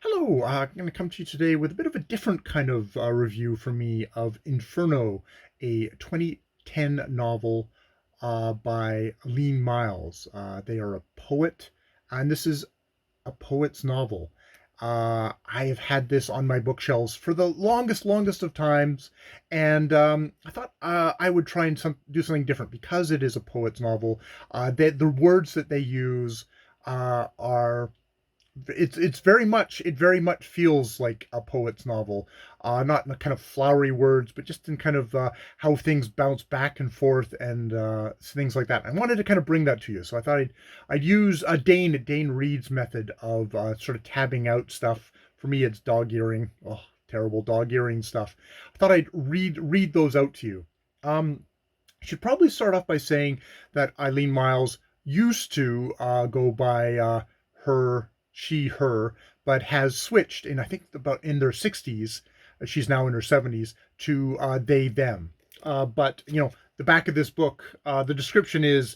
Hello, I'm going to come to you today with a bit of a different kind of review for me of Inferno, a 2010 novel by Aline Miles. They are a poet, and this is a poet's novel. I have had this on my bookshelves for the longest of times, and I thought I would try and do something different because it is a poet's novel. The words that they use are it very much feels like a poet's novel, not in a kind of flowery words, but just in kind of how things bounce back and forth and things like that. I wanted to kind of bring that to you, so I thought I'd use a Dane Reed's method of sort of tabbing out stuff. For me, it's dog earing. Oh, terrible dog earing stuff. I thought I'd read those out to you. I should probably start off by saying that Eileen Miles used to go by her, she, her, but has switched in, I think, about in their 60s. She's now in her 70s to they, them. But, the back of this book, the description is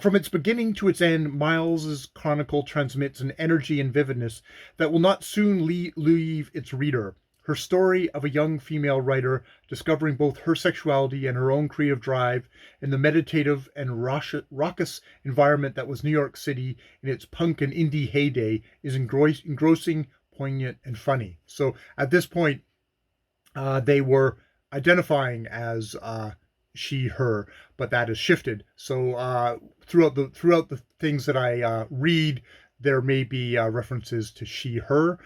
from its beginning to its end, Miles's chronicle transmits an energy and vividness that will not soon leave its reader. Her story of a young female writer discovering both her sexuality and her own creative drive in the meditative and raucous environment that was New York City in its punk and indie heyday is engrossing, poignant, and funny. So at this point, they were identifying as she, her, but that has shifted. So throughout the things that I read, there may be references to she, her.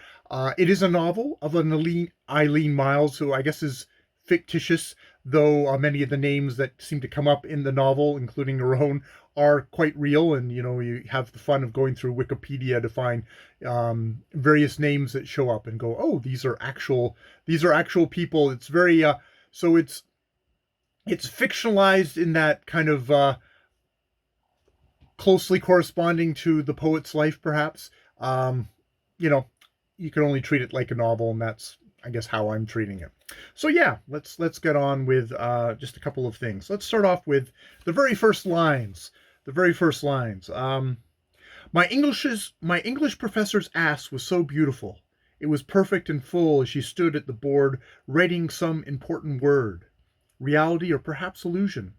It is a novel of an Eileen Miles, who I guess is fictitious, though many of the names that seem to come up in the novel, including her own, are quite real. And you have the fun of going through Wikipedia to find various names that show up and go, oh, these are actual people. It's very so it's fictionalized in that kind of closely corresponding to the poet's life, perhaps. You know, you can only treat it like a novel, and that's, I guess, how I'm treating it. So yeah, let's get on with just a couple of things. Let's start off with the very first lines. The very first lines. My English professor's ass was so beautiful. It was perfect and full as she stood at the board writing some important word. Reality or perhaps illusion.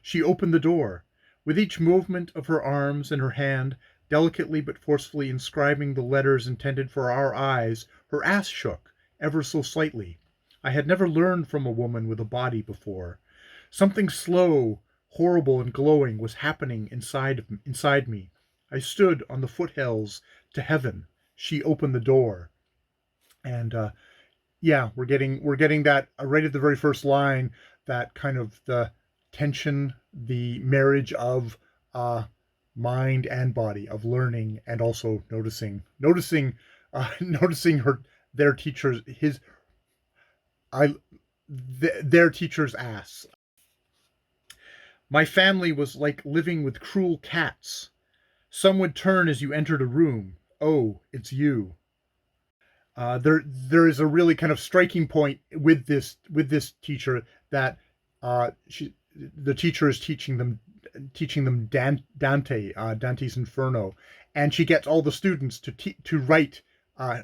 She opened the door. With each movement of her arms and her hand, delicately but forcefully inscribing the letters intended for our eyes, her ass shook, ever so slightly. I had never learned from a woman with a body before. Something slow, horrible, and glowing was happening inside me. I stood on the foothills to heaven. She opened the door. And yeah, we're getting that right at the very first line, that kind of the tension, the marriage of mind and body, of learning and also noticing their teachers his I their teacher's ass. My family was like living with cruel cats. Some would turn as you entered a room. Oh, it's you. There is a really kind of striking point with this teacher, that the teacher is teaching them Dante's Inferno, and she gets all the students to write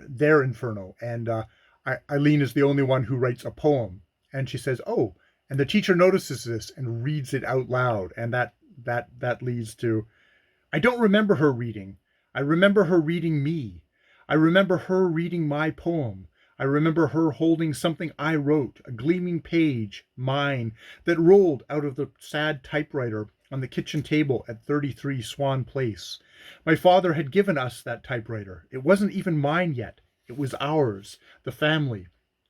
their Inferno, and Eileen is the only one who writes a poem, and she says, "Oh," and the teacher notices this and reads it out loud, and that leads to, I don't remember her reading. I remember her reading me. I remember her reading my poem. I remember her holding something I wrote, a gleaming page, mine, that rolled out of the sad typewriter on the kitchen table at 33 Swan Place. My father had given us that typewriter. It wasn't even mine yet. It was ours, the family.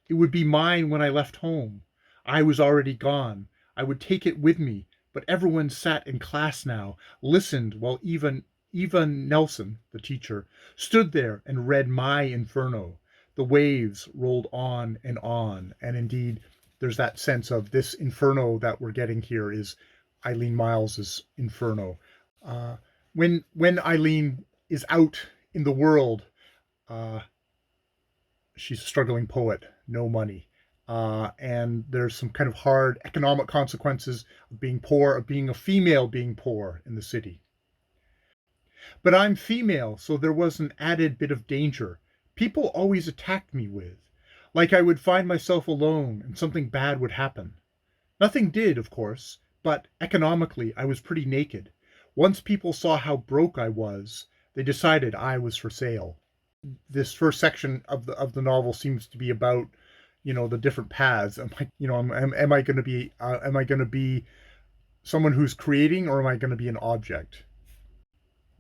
It would be mine when I left home. I was already gone. I would take it with me, but everyone sat in class now, listened while Eva Nelson, the teacher, stood there and read my Inferno. The waves rolled on, and indeed, there's that sense of this Inferno that we're getting here is Eileen Miles's Inferno. When Eileen is out in the world, uh, she's a struggling poet, no money. And there's some kind of hard economic consequences of being poor, of being a female being poor in the city. But I'm female, so there was an added bit of danger. people always attacked me with. Like I would find myself alone and something bad would happen. Nothing did, of course, but economically I was pretty naked. Once people saw how broke I was, they decided I was for sale. This first section of the novel seems to be about, the different paths. Am I going to be someone who's creating, or am I going to be an object?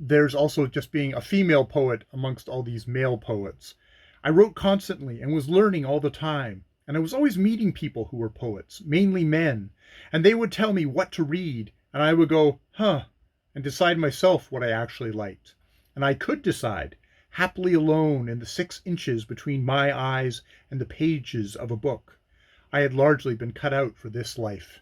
There's also just being a female poet amongst all these male poets. I wrote constantly and was learning all the time, and I was always meeting people who were poets, mainly men, and they would tell me what to read, and I would go, huh, and decide myself what I actually liked. And I could decide, happily alone in the 6 inches between my eyes and the pages of a book. I had largely been cut out for this life.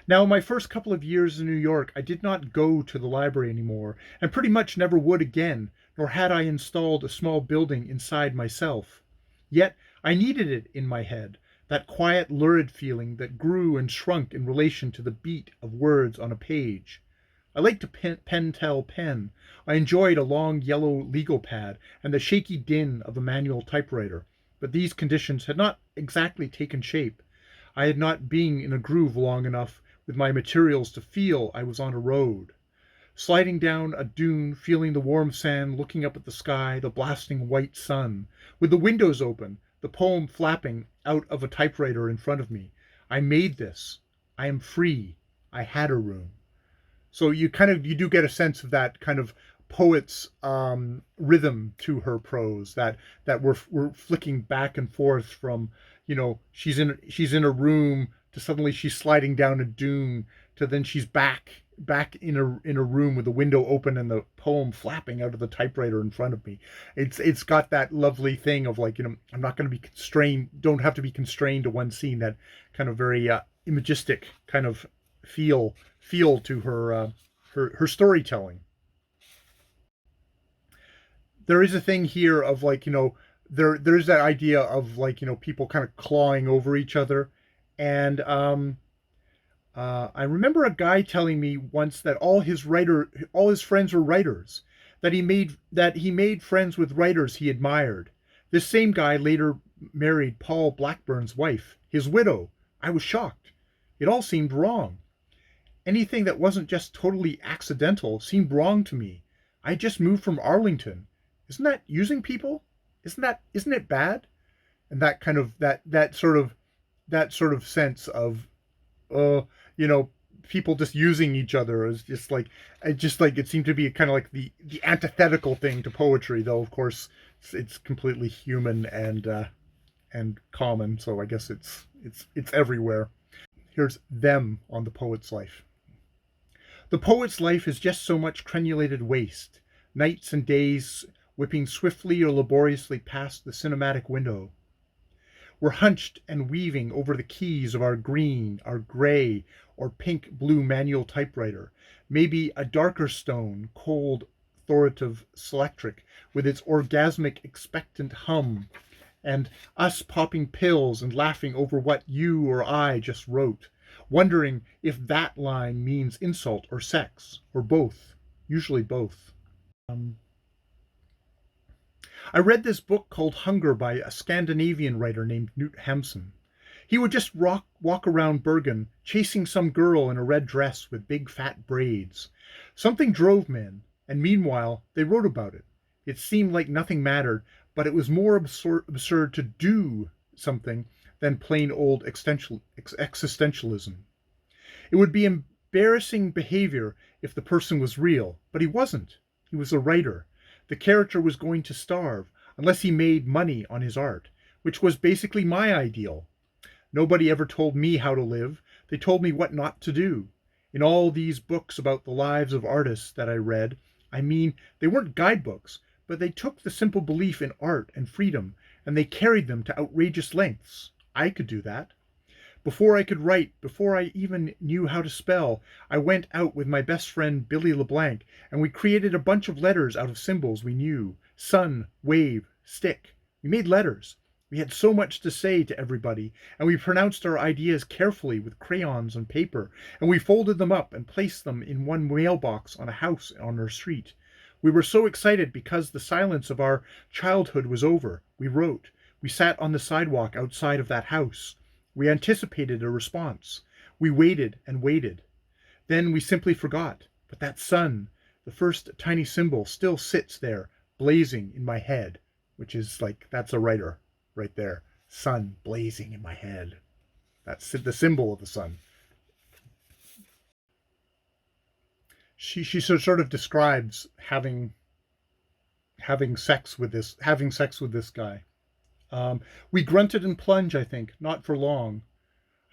Now, my first couple of years in New York, I did not go to the library anymore, and pretty much never would again, nor had I installed a small building inside myself. Yet, I needed it in my head, that quiet, lurid feeling that grew and shrunk in relation to the beat of words on a page. I liked to pen-tell pen. I enjoyed a long yellow legal pad and the shaky din of a manual typewriter, but these conditions had not exactly taken shape. I had not been in a groove long enough with my materials to feel I was on a road. Sliding down a dune, feeling the warm sand, looking up at the sky, the blasting white sun, with the windows open, the poem flapping out of a typewriter in front of me. I made this. I am free. I had a room. So you do get a sense of that kind of poet's rhythm to her prose, that we're flicking back and forth from, she's in a room to suddenly she's sliding down a dune to then she's back in a room with the window open and the poem flapping out of the typewriter in front of me. It's got that lovely thing of like, I'm not going to be constrained, don't have to be constrained to one scene, that kind of very imagistic kind of feel to her storytelling. There is a thing here of like, there's that idea of like, people kind of clawing over each other. And I remember a guy telling me once that all his friends were writers, that he made friends with writers he admired. This same guy later married Paul Blackburn's wife, his widow. I was shocked. It all seemed wrong. Anything that wasn't just totally accidental seemed wrong to me. I just moved from Arlington. Isn't that using people? Isn't it bad? And that kind of that sort of sense of people just using each other is just like it seemed to be kind of like the antithetical thing to poetry, though of course it's completely human and common, so I guess it's everywhere. Here's them on the poet's life. The poet's life is just so much crenulated waste, nights and days whipping swiftly or laboriously past the cinematic window. We're hunched and weaving over the keys of our green, our gray, or pink-blue manual typewriter, maybe a darker stone, cold, authoritative selectric with its orgasmic expectant hum, and us popping pills and laughing over what you or I just wrote, wondering if that line means insult or sex, or both, usually both. I read this book called Hunger by a Scandinavian writer named Knut Hamsun. He would just walk around Bergen, chasing some girl in a red dress with big fat braids. Something drove men, and meanwhile they wrote about it. It seemed like nothing mattered, but it was more absurd to do something than plain old existentialism. It would be embarrassing behavior if the person was real, but he wasn't. He was a writer. The character was going to starve, unless he made money on his art, which was basically my ideal. Nobody ever told me how to live. They told me what not to do. In all these books about the lives of artists that I read, they weren't guidebooks, but they took the simple belief in art and freedom, and they carried them to outrageous lengths. I could do that. Before I could write, before I even knew how to spell, I went out with my best friend Billy LeBlanc, and we created a bunch of letters out of symbols we knew. Sun, wave, stick. We made letters. We had so much to say to everybody, and we pronounced our ideas carefully with crayons and paper, and we folded them up and placed them in one mailbox on a house on our street. We were so excited because the silence of our childhood was over. We wrote. We sat on the sidewalk outside of that house. We anticipated a response. We waited and waited. Then we simply forgot. But that sun, the first tiny symbol, still sits there, blazing in my head, which is like, that's a writer right there. Sun blazing in my head. That's the symbol of the sun. She sort of describes having sex with this guy. We grunted and plunged, I think, not for long.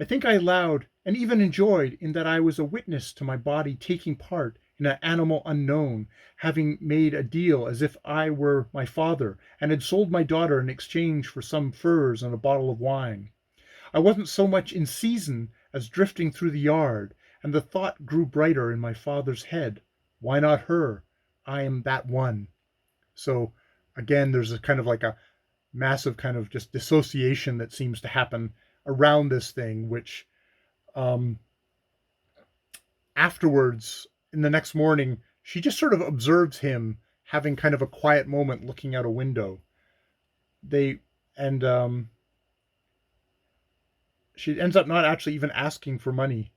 I think I allowed and even enjoyed in that I was a witness to my body taking part in an animal unknown, having made a deal as if I were my father and had sold my daughter in exchange for some furs and a bottle of wine. I wasn't so much in season as drifting through the yard, and the thought grew brighter in my father's head. Why not her? I am that one. So again, there's a kind of like a massive kind of just dissociation that seems to happen around this thing, which afterwards, in the next morning, she just sort of observes him having kind of a quiet moment looking out a window. And she ends up not actually even asking for money.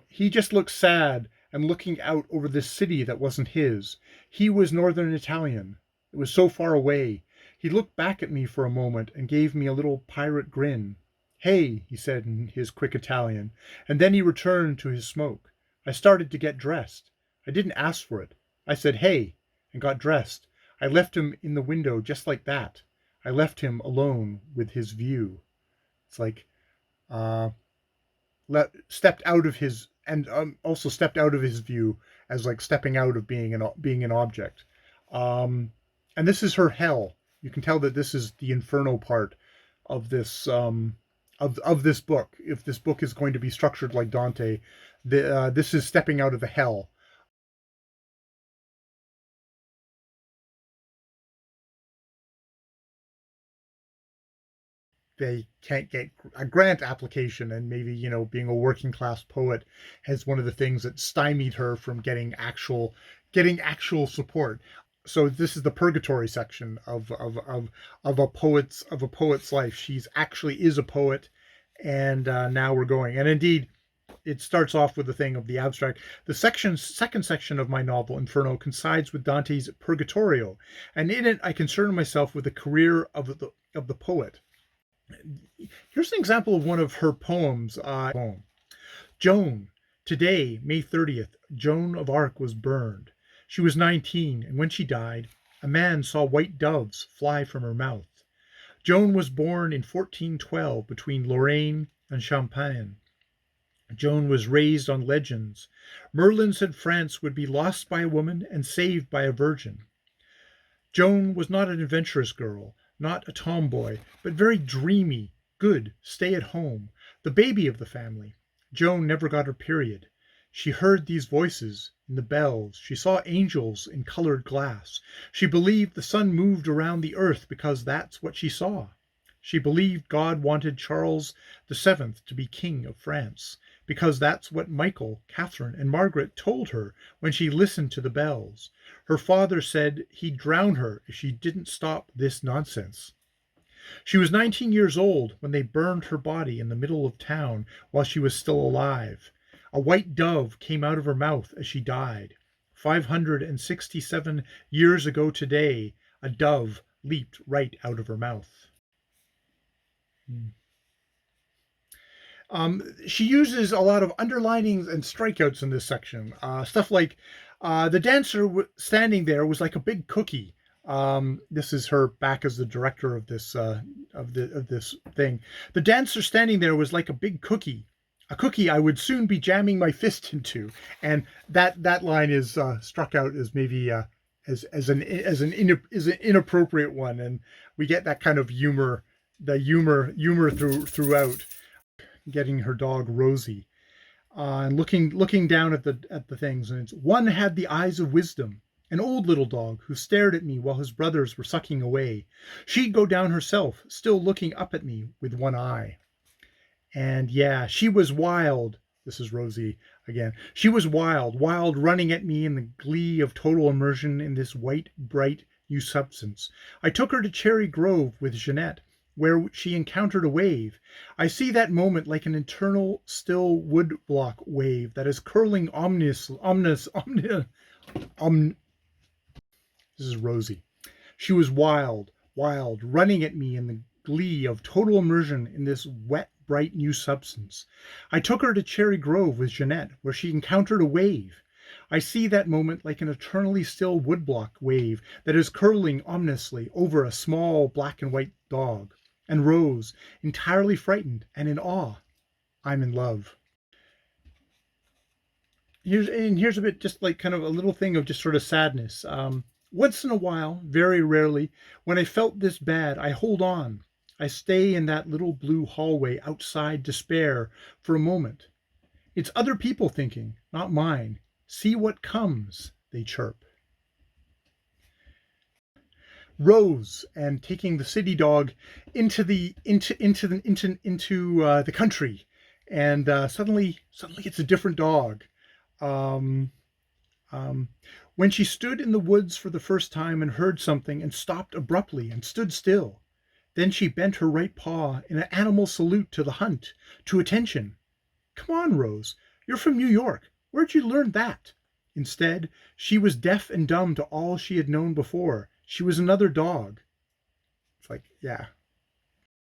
He just looked sad and looking out over this city that wasn't his. He was Northern Italian. It was so far away. He looked back at me for a moment and gave me a little pirate grin. Hey, he said in his quick Italian, and then he returned to his smoke. I started to get dressed. I didn't ask for it. I said, hey, and got dressed. I left him in the window just like that. I left him alone with his view. It's like, stepped out of his, and also stepped out of his view as like stepping out of being an object. And this is her hell. You can tell that this is the inferno part of this of this book. If this book is going to be structured like Dante, this is stepping out of the hell. They can't get a grant application, and maybe being a working class poet has one of the things that stymied her from getting actual support. So this is the purgatory section of a poet's life. She's actually is a poet, and now we're going. And indeed, it starts off with the thing of the abstract. The second section of my novel, Inferno, coincides with Dante's Purgatorio, and in it I concern myself with the career of the poet. Here's an example of one of her poems. Joan. Today, May 30th, Joan of Arc was burned. She was 19, and when she died, a man saw white doves fly from her mouth. Joan was born in 1412 between Lorraine and Champagne. Joan was raised on legends. Merlin said France would be lost by a woman and saved by a virgin. Joan was not an adventurous girl, not a tomboy, but very dreamy, good, stay at home, the baby of the family. Joan never got her period. She heard these voices in the bells. She saw angels in colored glass. She believed the sun moved around the earth because that's what she saw. She believed God wanted Charles VII to be king of France because that's what Michael, Catherine, and Margaret told her when she listened to the bells. Her father said he'd drown her if she didn't stop this nonsense. She was 19 years old when they burned her body in the middle of town while she was still alive. A white dove came out of her mouth as she died. 567 years ago today, a dove leaped right out of her mouth. She uses a lot of underlinings and strikeouts in this section. Stuff like the dancer standing there was like a big cookie. This is her back as the director of this this thing. The dancer standing there was like a big cookie, a cookie I would soon be jamming my fist into. And that line is struck out as maybe as an inappropriate one, and we get that kind of humor, throughout. Getting her dog Rosie, and looking down at the things, and it's one had the eyes of wisdom, an old little dog who stared at me while his brothers were sucking away. She'd go down herself, still looking up at me with one eye. And yeah, she was wild, This is Rosie again. She was wild, wild, running at me in the glee of total immersion in this white, bright new substance. I took her to Cherry Grove with Jeanette, where she encountered a wave. I see that moment like an eternal, still woodblock wave that is curling This is Rosie. She was wild, wild, running at me in the glee of total immersion in this wet, bright new substance. I took her to Cherry Grove with Jeanette, where she encountered a wave. I see that moment like an eternally still woodblock wave that is curling ominously over a small black and white dog. And Rose, entirely frightened and in awe. I'm in love. Here's a bit, just like kind of a little thing of just sort of sadness. Once in a while, very rarely, when I felt this bad, I hold on. I stay in that little blue hallway outside despair for a moment. It's other people thinking, not mine. See what comes, they chirp. Rose and taking the city dog into the country, and suddenly it's a different dog. Um, when she stood in the woods for the first time and heard something and stopped abruptly and stood still. Then she bent her right paw in an animal salute to the hunt, to attention. Come on, Rose, you're from New York. Where'd you learn that? Instead, she was deaf and dumb to all she had known before. She was another dog. It's like, yeah,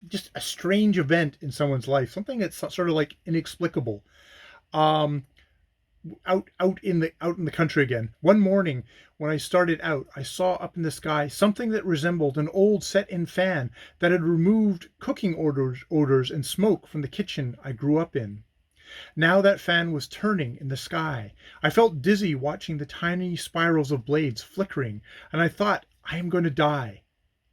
just a strange event in someone's life, something that's sort of like inexplicable. Um, out in the country again. One morning when I started out, I saw up in the sky something that resembled an old set-in fan that had removed cooking odors and smoke from the kitchen I grew up in. Now that fan was turning in the sky. I felt dizzy watching the tiny spirals of blades flickering, and I thought, I am going to die.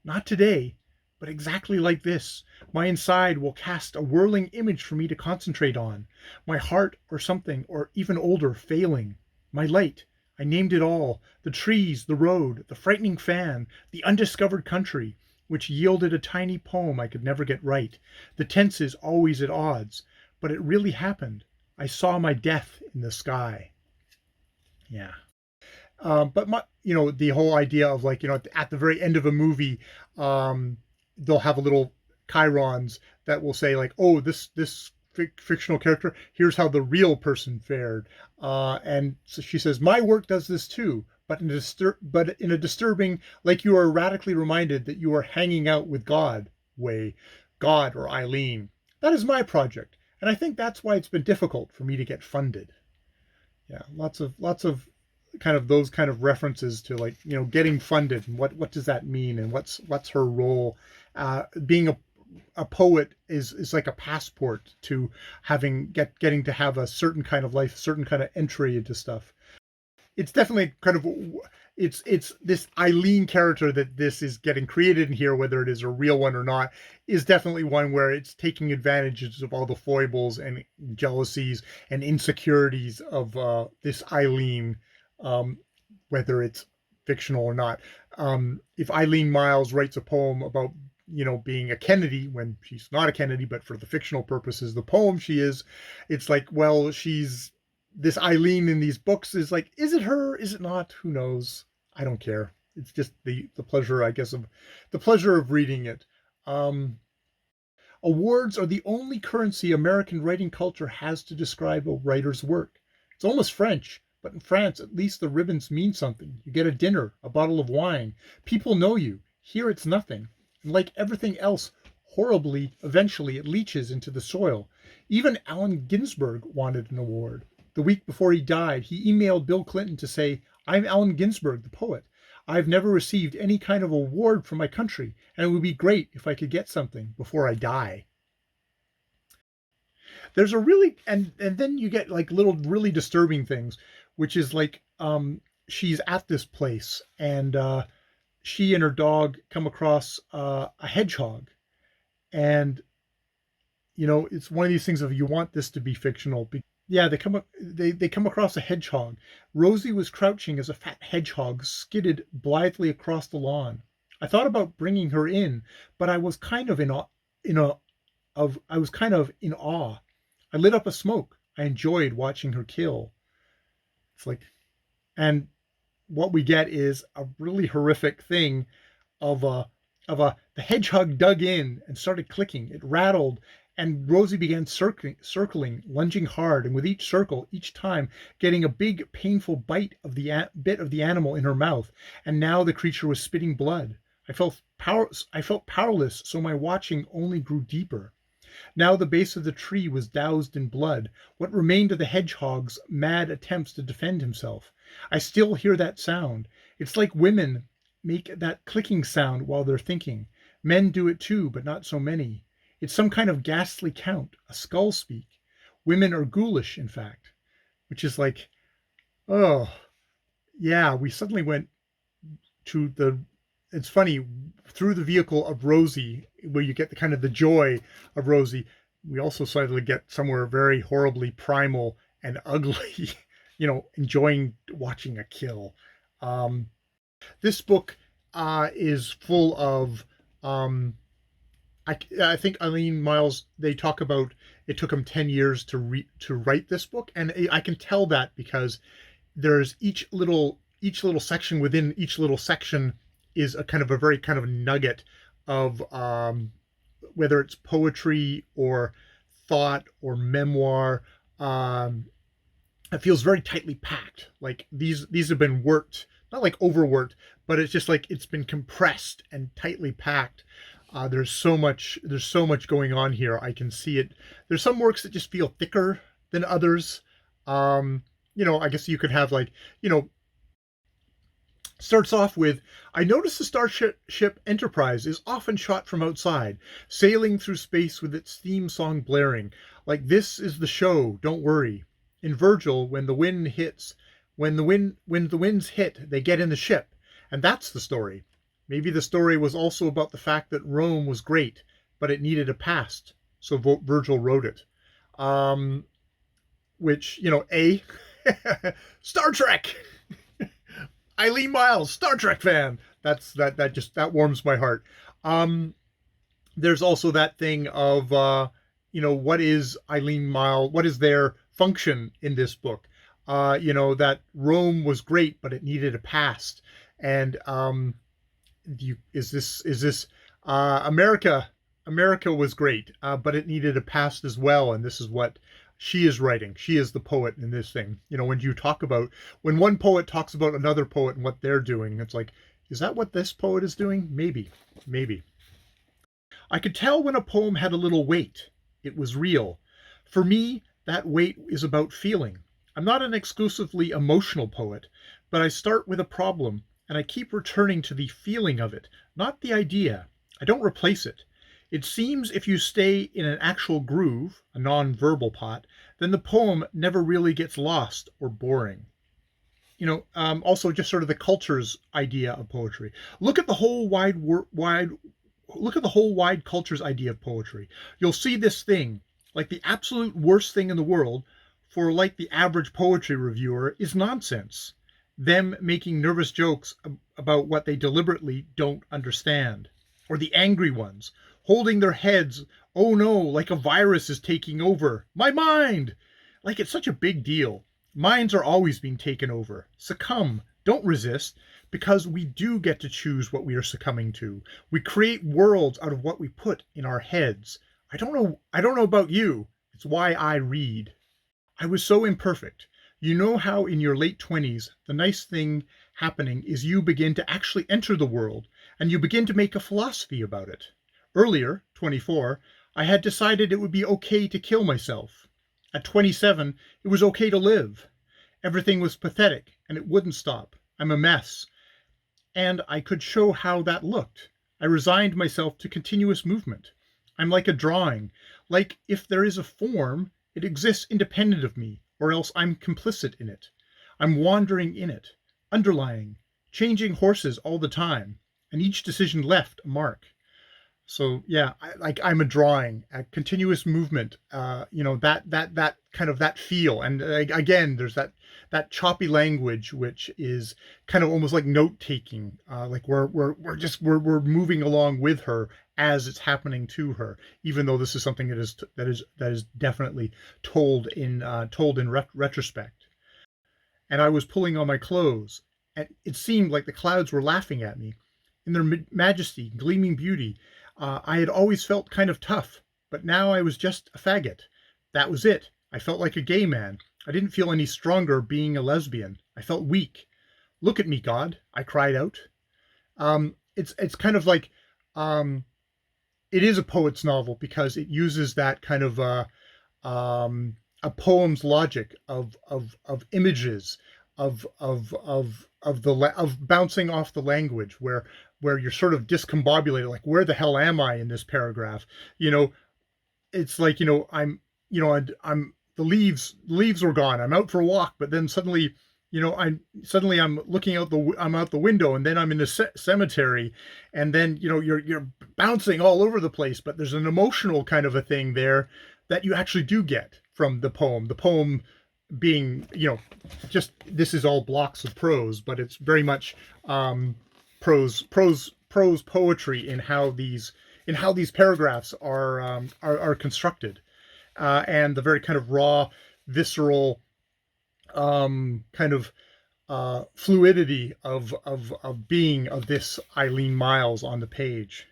Not today, but exactly like this. My inside will cast a whirling image for me to concentrate on. My heart or something, or even older, failing. My light. I named it all. The trees, the road, the frightening fan, the undiscovered country, which yielded a tiny poem I could never get right. The tenses always at odds. But it really happened. I saw my death in the sky. Yeah. But the whole idea of like, at the very end of a movie, they'll have a little chyrons that will say like, oh, this fictional character, here's how the real person fared. And so she says, my work does this too, but in a disturbing, like you are radically reminded that you are hanging out with God way, God or Eileen. That is my project. And I think that's why it's been difficult for me to get funded. Yeah, lots of kind of those kind of references to like, getting funded and what does that mean and what's her role. Being a poet is like a passport to getting to have a certain kind of life, certain kind of entry into stuff. It's definitely kind of it's this Eileen character that this is getting created in here, whether it is a real one or not, is definitely one where it's taking advantages of all the foibles and jealousies and insecurities of this Eileen, whether it's fictional or not. If Eileen Miles writes a poem about being a Kennedy when she's not a Kennedy, but for the fictional purposes, the poem she is, it's like, well, she's this Eileen in these books is like, is it her? Is it not? Who knows? I don't care. It's just the pleasure, I guess, of the pleasure of reading it. Awards are the only currency American writing culture has to describe a writer's work. It's almost French, but in France, at least the ribbons mean something. You get a dinner, a bottle of wine. People know you. Here it's nothing. And like everything else, horribly, eventually it leaches into the soil. Even Allen Ginsberg wanted an award. The week before he died, he emailed Bill Clinton to say, I'm Allen Ginsberg, the poet. I've never received any kind of award from my country, and it would be great if I could get something before I die. There's a really, and then you get like little really disturbing things, which is like, she's at this place and she and her dog come across a hedgehog. And, it's one of these things of you want this to be fictional. Yeah, they come across a hedgehog. Rosie was crouching as a fat hedgehog skidded blithely across the lawn. I thought about bringing her in, but I was kind of in awe. I was kind of in awe. I lit up a smoke. I enjoyed watching her kill. It's like, and what we get is a really horrific thing of the hedgehog dug in and started clicking. It rattled, and Rosie began circling, lunging hard, and with each circle, each time getting a big, painful bit of the animal in her mouth. And now the creature was spitting blood. I felt powerless, so my watching only grew deeper. Now the base of the tree was doused in blood, what remained of the hedgehog's mad attempts to defend himself. I still hear that sound. It's like women make that clicking sound while they're thinking. Men do it too, but not so many. It's some kind of ghastly count, a skull speak. Women are ghoulish, in fact, which is like, oh, yeah, we suddenly went to it's funny, through the vehicle of Rosie, where you get the kind of the joy of Rosie, we also suddenly get somewhere very horribly primal and ugly, enjoying watching a kill. This book is full of, I think Eileen Myles, they talk about it took them 10 years to write this book, and I can tell that because there's each little section within each little section is a very kind of nugget of whether it's poetry or thought or memoir. It feels very tightly packed. Like these have been worked, not like overworked, but it's just like it's been compressed and tightly packed. There's so much going on here. I can see it. There's some works that just feel thicker than others. I guess you could have starts off with, I notice the Starship Enterprise is often shot from outside, sailing through space with its theme song blaring. Like, this is the show, don't worry. In Virgil, when the winds hit, they get in the ship. And that's the story. Maybe the story was also about the fact that Rome was great, but it needed a past. So Virgil wrote it. Which, Star Trek! Eileen Myles, Star Trek fan. That warms my heart. There's also that thing of what is Eileen Myles? What is their function in this book? That Rome was great, but it needed a past. And is this America? America was great, but it needed a past as well. And this is what she is writing. She is the poet in this thing. When one poet talks about another poet and what they're doing, it's like, is that what this poet is doing? Maybe. I could tell when a poem had a little weight. It was real. For me, that weight is about feeling. I'm not an exclusively emotional poet, but I start with a problem, and I keep returning to the feeling of it, not the idea. I don't replace it. It seems if you stay in an actual groove, a non-verbal pot, then the poem never really gets lost or boring. Also just sort of the culture's idea of poetry. Look at the whole wide culture's idea of poetry. You'll see this thing, like the absolute worst thing in the world, for like the average poetry reviewer, is nonsense. Them making nervous jokes about what they deliberately don't understand. Or the angry ones, holding their heads, oh no, like a virus is taking over. My mind! Like it's such a big deal. Minds are always being taken over. Succumb. Don't resist, because we do get to choose what we are succumbing to. We create worlds out of what we put in our heads. I don't know about you. It's why I read. I was so imperfect. You know how in your late 20s, the nice thing happening is you begin to actually enter the world, and you begin to make a philosophy about it. Earlier, 24, I had decided it would be okay to kill myself. At 27, it was okay to live. Everything was pathetic, and it wouldn't stop. I'm a mess. And I could show how that looked. I resigned myself to continuous movement. I'm like a drawing. Like if there is a form, it exists independent of me, or else I'm complicit in it. I'm wandering in it, underlying, changing horses all the time, and each decision left a mark. So yeah, I'm a drawing, a continuous movement. That kind of that feel, and again, there's that choppy language, which is kind of almost like note taking. Like we're moving along with her as it's happening to her, even though this is something that is definitely told in retrospect. And I was pulling on my clothes, and it seemed like the clouds were laughing at me. In their majesty, gleaming beauty, I had always felt kind of tough, but now I was just a faggot. That was it. I felt like a gay man. I didn't feel any stronger being a lesbian. I felt weak. Look at me, God, I cried out. It's kind of like um, it is a poet's novel because it uses that kind of a poem's logic of images of bouncing off the language where you're sort of discombobulated, like where the hell am I in this paragraph? You know, it's like I'm the leaves were gone. I'm out for a walk, but then suddenly I'm looking out I'm out the window, and then I'm in the cemetery, and then you're bouncing all over the place. But there's an emotional kind of a thing there that you actually do get from the poem. The poem being just this is all blocks of prose, but it's very much prose poetry in how these paragraphs are constructed, and the very kind of raw, visceral kind of fluidity of being of this Eileen Miles on the page.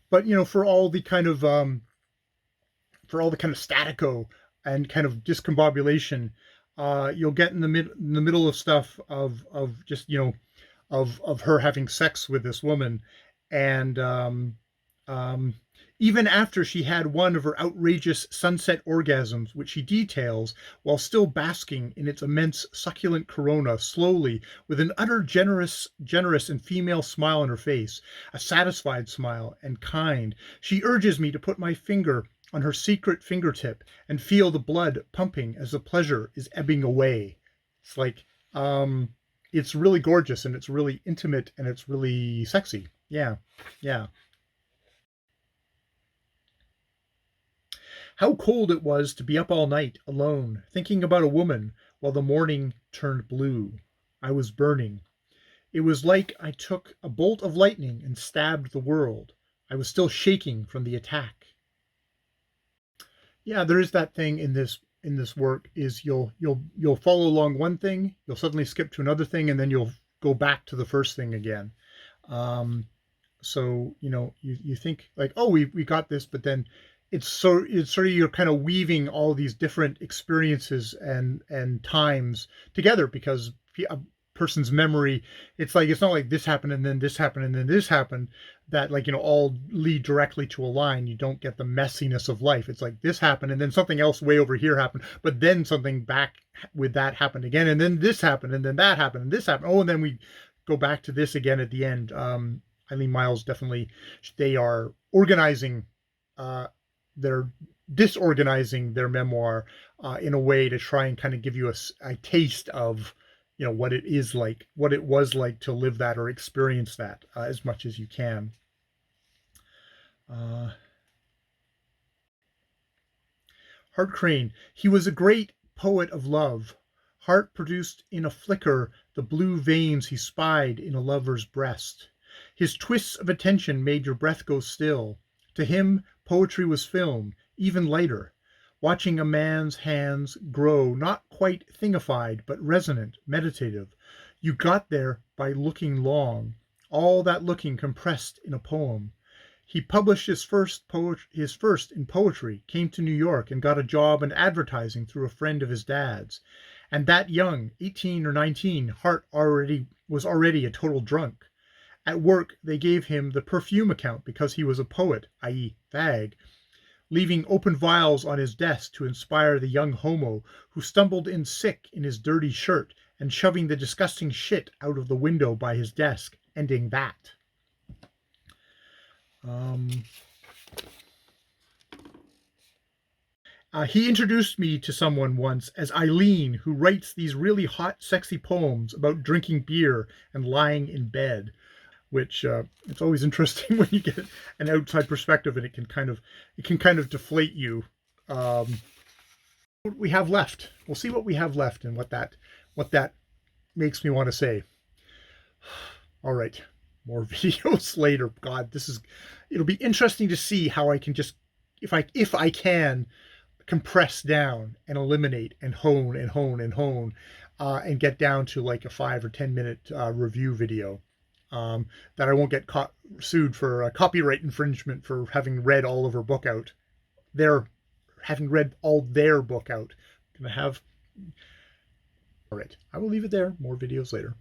But for all the kind of statico and kind of discombobulation, you'll get in the middle of stuff of just of her having sex with this woman, and um, even after she had one of her outrageous sunset orgasms, which she details while still basking in its immense succulent corona, slowly, with an utter generous and female smile on her face, a satisfied smile and kind, she urges me to put my finger on her secret fingertip and feel the blood pumping as the pleasure is ebbing away. It's like it's really gorgeous, and it's really intimate, and it's really sexy. Yeah, yeah. How cold it was to be up all night, alone, thinking about a woman, while the morning turned blue. I was burning. It was like I took a bolt of lightning and stabbed the world. I was still shaking from the attack. Yeah, there is that thing in this work is you'll follow along one thing, you'll suddenly skip to another thing, and then you'll go back to the first thing again. Um, so you think like, oh, we got this, but then it's sort of you're kind of weaving all these different experiences and times together, because a person's memory, it's not like this happened and then this happened and then this happened, that like all lead directly to a line. You don't get the messiness of life. It's like this happened and then something else way over here happened, but then something back with that happened again, and then this happened and then that happened and this happened, oh, and then we go back to this again at the end. Eileen Miles, definitely, they are organizing, they're disorganizing their memoir in a way to try and kind of give you a taste of what it is like, what it was like to live that or experience that, as much as you can. uh, Hart Crane, he was a great poet of love. Hart produced in a flicker the blue veins he spied in a lover's breast. His twists of attention made your breath go still. To him poetry was film, even lighter, watching a man's hands grow not quite thingified, but resonant, meditative. You got there by looking long, all that looking compressed in a poem. He published his first in poetry, came to New York and got a job in advertising through a friend of his dad's. And that young, 18 or 19, Hart was already a total drunk. At work they gave him the perfume account because he was a poet, i.e. fag, leaving open vials on his desk to inspire the young homo who stumbled in sick in his dirty shirt and shoving the disgusting shit out of the window by his desk, ending that. Um, he introduced me to someone once as Eileen, who writes these really hot, sexy poems about drinking beer and lying in bed. which it's always interesting when you get an outside perspective, and it can kind of deflate you. What we have left, we'll see what we have left, and what that makes me want to say. All right, more videos later. God, it'll be interesting to see how I can just, if I can compress down and eliminate and hone and hone and hone, and get down to like a 5 or 10 minute review video, that I won't get sued for copyright infringement for having read all of her book out. Having read all their book out. Gonna have. All right, I will leave it there. More videos later.